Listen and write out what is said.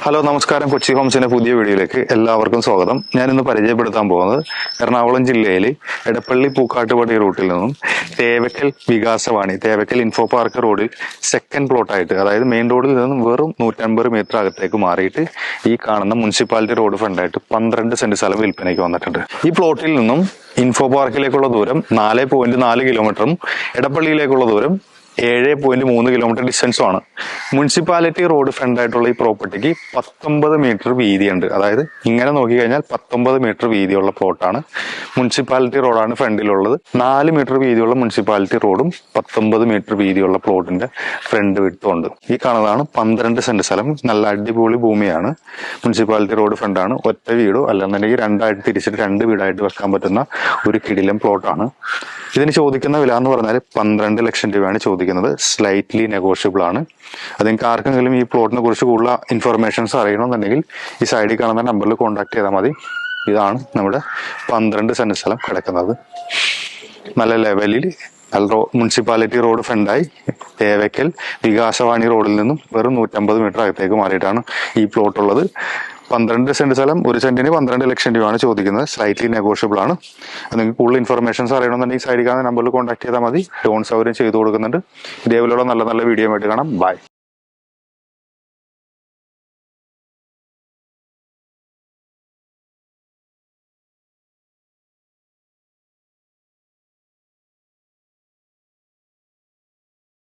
Hello നമസ്കാരം. കൊച്ചി ഹോംസിന്റെ പുതിയ വീഡിയോയിലേക്ക് എല്ലാവർക്കും സ്വാഗതം. ഞാൻ ഇന്ന് പരിചയപ്പെടുത്താൻ പോകുന്നത് എറണാകുളം ജില്ലയിലെ എടപ്പള്ളി പൂക്കാട്ടുപടി റൂട്ടിൽ നിന്നും തേവക്കൽ വികാസവാണി തേവക്കൽ ഇൻഫോ പാർക്ക് റോഡിൽ സെക്കൻഡ് പ്ലോട്ടായിട്ട്, അതായത് മെയിൻ റോഡിൽ നിന്നും വെറും 150 മീറ്റർ അകത്തേക്ക് മാറിയിട്ട് ഈ കാണുന്ന മുനിസിപ്പാലിറ്റി റോഡ് ഫ്രണ്ടായിട്ട് 12 സെന്റ് സ്ഥലം വിൽപ്പനയ്ക്ക് വന്നിട്ടുണ്ട്. ഈ പ്ലോട്ടിൽ നിന്നും ഇൻഫോ പാർക്കിലേക്കുള്ള ദൂരം 4.4 കിലോമീറ്ററും എടപ്പള്ളിയിലേക്കുള്ള ദൂരം 7.3 കിലോമീറ്റർ ഡിസ്റ്റൻസുമാണ്. മുനിസിപ്പാലിറ്റി റോഡ് ഫ്രണ്ടായിട്ടുള്ള ഈ പ്രോപ്പർട്ടിക്ക് 19 മീറ്റർ വീതിയുണ്ട്. അതായത് ഇങ്ങനെ നോക്കിക്കഴിഞ്ഞാൽ 19 മീറ്റർ വീതിയുള്ള പ്ലോട്ടാണ്. മുനിസിപ്പാലിറ്റി റോഡാണ് ഫ്രണ്ടിലുള്ളത്. 4 മീറ്റർ വീതിയുള്ള മുനിസിപ്പാലിറ്റി റോഡും 19 മീറ്റർ വീതിയുള്ള പ്ലോട്ടിന്റെ ഫ്രണ്ട് വിട്ടുമുണ്ട്. ഈ കാണുന്നതാണ് 12 സെന്റ് സ്ഥലം. നല്ല അടിപൊളി ഭൂമിയാണ്. മുനിസിപ്പാലിറ്റി റോഡ് ഫ്രണ്ടാണ്. ഒറ്റ വീടോ അല്ലെന്നുണ്ടെങ്കിൽ രണ്ടായിട്ട് തിരിച്ചിട്ട് 2 വീടായിട്ട് വെക്കാൻ പറ്റുന്ന ഒരു കിടിലം പ്ലോട്ടാണ്. ഇതിന് ചോദിക്കുന്ന വില എന്ന് പറഞ്ഞാൽ 12 ലക്ഷം രൂപയാണ് ചോദിക്കുന്നത്. സ്ലൈറ്റ്ലി നെഗോഷ്യബിൾ ആണ്. അത് നിങ്ങൾക്ക് ആർക്കെങ്കിലും ഈ പ്ലോട്ടിനെ കുറിച്ച് കൂടുതൽ ഇൻഫർമേഷൻസ് അറിയണമെന്നുണ്ടെങ്കിൽ ഈ സൈഡിൽ കാണുന്ന നമ്പറിൽ കോൺടാക്ട് ചെയ്താൽ മതി. ഇതാണ് നമ്മുടെ 12 സെന്റ് സ്ഥലം കിടക്കുന്നത്. നല്ല ലെവലിൽ മുനിസിപ്പാലിറ്റി റോഡ് ഫ്രണ്ടായി തേവക്കൽ വികാസവാണി റോഡിൽ നിന്നും വെറും 150 മീറ്റർ അകത്തേക്ക് മാറിയിട്ടാണ് ഈ പ്ലോട്ട് ഉള്ളത്. 12 സെന്റ് സ്ഥലം, 1 സെന്റിന് 12 ലക്ഷം രൂപയാണ് ചോദിക്കുന്നത്. സ്ലൈറ്റ്ലി നെഗോഷ്യബിൾ ആണ്. നിങ്ങൾക്ക് കൂടുതൽ ഇൻഫർമേഷൻസ് അറിയണമെന്നുണ്ടെങ്കിൽ സൈഡിൽ കാണുന്ന നമ്പറിൽ കോൺടാക്ട് ചെയ്താൽ മതി. ലോൺ സൗകര്യം ചെയ്തു കൊടുക്കുന്നുണ്ട്. ഇതേപോലെയുള്ള നല്ല നല്ല വീഡിയോ ആയിട്ട് കാണാം. ബൈ.